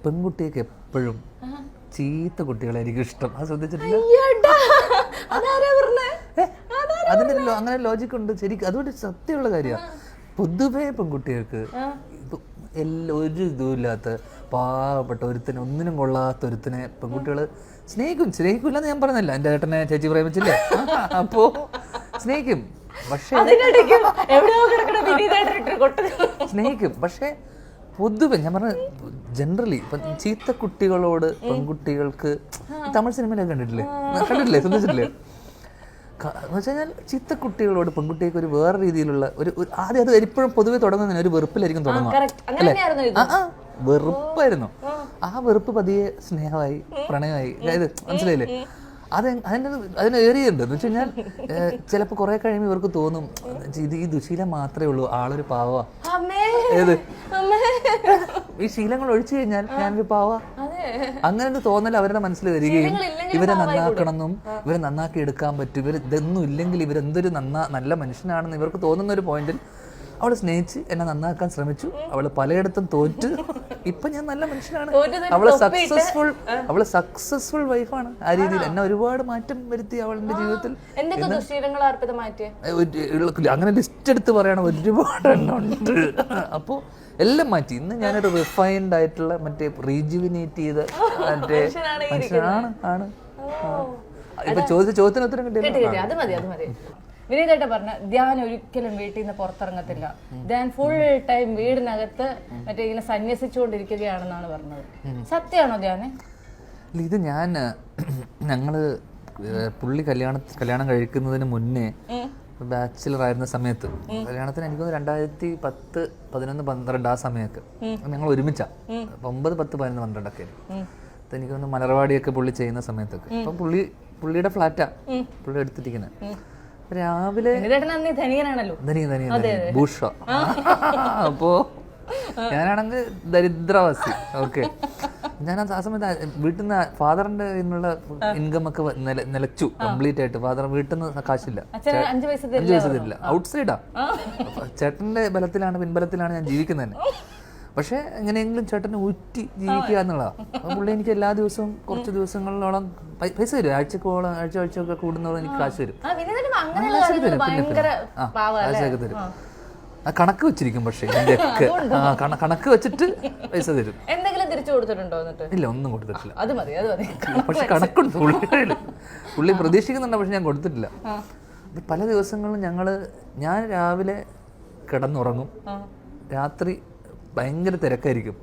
പെൺകുട്ടിയൊക്കെ എപ്പോഴും ചീത്ത കുട്ടികളായിരിക്കും ഇഷ്ടം. അത് ശ്രദ്ധിച്ചിട്ടില്ല? അതിന്റെ അങ്ങനെ ലോജിക് ഉണ്ട് ശരിക്കും. അതുകൊണ്ട് സത്യമുള്ള കാര്യമാണ്. പൊതുവേ പെൺകുട്ടികൾക്ക് ഒരു ഇതുമില്ലാത്ത പാവപ്പെട്ട ഒരുത്തിനെ, ഒന്നിനും കൊള്ളാത്ത ഒരുത്തിനെ പെൺകുട്ടികൾ സ്നേഹിക്കില്ലെന്ന് ഞാൻ പറഞ്ഞല്ല. എൻ്റെ ഏട്ടനെ ചേച്ചി പ്രേമിച്ചില്ലേ, അപ്പോ സ്നേഹിക്കും. പക്ഷേ സ്നേഹിക്കും. പക്ഷേ പൊതുവെ ഞാൻ പറഞ്ഞ ജനറലി ഇപ്പം ചീത്ത കുട്ടികളോട് പെൺകുട്ടികൾക്ക് തമിഴ് സിനിമയിലൊക്കെ കണ്ടിട്ടില്ലേ ശ്രദ്ധിച്ചിട്ടില്ലേ? എന്ന് വെച്ച് കഴിഞ്ഞാൽ ചീത്ത കുട്ടികളോട് പെൺകുട്ടിക്ക് ഒരു വേറെ രീതിയിലുള്ള ഒരു ആദ്യം അത് എപ്പോഴും പൊതുവെ തുടങ്ങുന്നതിന് ഒരു വെറുപ്പിലായിരിക്കും തുടങ്ങുക അല്ലേ? വെറുപ്പായിരുന്നു. ആ വെറുപ്പ് പതിയെ സ്നേഹമായി, പ്രണയമായി. അതായത് മനസ്സിലായില്ലേ? അതിന് ഏറിയുണ്ട്. എന്ന് വെച്ച് കഴിഞ്ഞാൽ ചിലപ്പോൾ കുറെ കഴിയുമ്പോൾ ഇവർക്ക് തോന്നും ഈ ദുശീലം മാത്രമേ ഉള്ളൂ, ആളൊരു പാവ. ഏത് ഈ ശീലങ്ങൾ ഒഴിച്ചു കഴിഞ്ഞാൽ ഞാനൊരു പാവ, അങ്ങനെ ഒരു തോന്നൽ അവരുടെ മനസ്സിൽ വരികയും ഇവരെ നന്നാക്കണമെന്നും ഇവരെ നന്നാക്കി എടുക്കാൻ പറ്റും, ഇവർ ഇതൊന്നും ഇല്ലെങ്കിൽ ഇവരെന്തൊരു നല്ല മനുഷ്യനാണെന്ന് ഇവർക്ക് തോന്നുന്ന ഒരു പോയിന്റിൽ അവള് സ്നേഹിച്ച് എന്നെ നന്നാക്കാൻ ശ്രമിച്ചു. അവള് പലയിടത്തും തോറ്റ്. ഇപ്പൊ ഞാൻ നല്ല മനുഷ്യനാണ്. അവള് സക്സസ്ഫുൾ വൈഫാണ്. ആ രീതിയിൽ എന്നെ ഒരുപാട് മാറ്റം വരുത്തി അവളുടെ ജീവിതത്തിൽ. അങ്ങനെ ലിസ്റ്റ് എടുത്ത് പറയണം, ഒരുപാട് എണ്ണം ഉണ്ട്. അപ്പോ എല്ലാം മാറ്റി. ഇന്ന് ഞാനൊരു റിഫൈൻഡ് ആയിട്ടുള്ള മറ്റേ റീജുവിനേറ്റ് ചെയ്ത മറ്റേ മനുഷ്യനാണ്. ഇപ്പൊ ചോദ്യത്തിന് ഉത്തരം കിട്ടിയ വിനീതേട്ട പറഞ്ഞ ധ്യാൻ ഒരിക്കലും വീട്ടിൽ നിന്ന് പുറത്തിറങ്ങത്തില്ല, ധ്യാൻ ഫുൾ ടൈം വീടിനകത്ത് മറ്റേ ഇങ്ങനെ സന്യസിച്ചുകൊണ്ടിരിക്കുകയാണെന്നാണ് പറഞ്ഞത്. സത്യമാണോ ധ്യാനെ? ഇത് ഞങ്ങള് പുള്ളി കല്യാണം കഴിക്കുന്നതിന് മുന്നേ ബാച്ചിലർ ആയിരുന്ന സമയത്ത്, കല്യാണത്തിന് എനിക്ക് 2010, 11, 12 ആ സമയമൊക്കെ ഞങ്ങൾ ഒരുമിച്ചാ. 9, 10, 11, 12 ഒക്കെ എനിക്ക് തോന്നുന്നു മലർവാടിയൊക്കെ പുള്ളി ചെയ്യുന്ന സമയത്തൊക്കെ. അപ്പം പുള്ളിയുടെ ഫ്ലാറ്റാ പുള്ളി എടുത്തിരിക്കുന്നത്. രാവിലെ ഭൂഷ. അപ്പോ ഞാനാണെങ്കിൽ ദരിദ്രവാസി. ഓക്കെ, ഞാൻ ആ സമയത്ത് വീട്ടിൽ നിന്ന് ഫാദറിന്റെ നിന്നുള്ള ഇൻകം ഒക്കെ നിലച്ചു കംപ്ലീറ്റ് ആയിട്ട്. ഫാദർ വീട്ടിൽ നിന്ന് കാശില്ല, 5 പൈസ തരില്ല. ഔട്ട്സൈഡാ. ചേട്ടന്റെ ബലത്തിലാണ്, പിൻബലത്തിലാണ് ഞാൻ ജീവിക്കുന്നത്. പക്ഷെ എങ്ങനെയെങ്കിലും ചേട്ടനെ ഊറ്റി ജീവിക്കുക എന്നുള്ളതാണ്. അപ്പം പുള്ളി എനിക്ക് എല്ലാ ദിവസവും കുറച്ച് ദിവസങ്ങളിലോളം പൈസ തരും. ആഴ്ചയൊക്കെ കൂടുന്നോളം എനിക്ക് കാശ് തരും. കാശൊക്കെ തരും. ആ കണക്ക് വെച്ചിരിക്കും. പക്ഷെ ഇതിന്റെയൊക്കെ കണക്ക് വെച്ചിട്ട് പൈസ തരും. ഇല്ല, ഒന്നും കൊടുത്തിട്ടില്ല. പക്ഷെ കണക്കുണ്ട് പുള്ളി പ്രതീക്ഷിക്കുന്നുണ്ട്, പക്ഷെ ഞാൻ കൊടുത്തിട്ടില്ല. പല ദിവസങ്ങളും ഞാൻ രാവിലെ കിടന്നുറങ്ങും, രാത്രി ഭയങ്കര തിരക്കായിരിക്കും.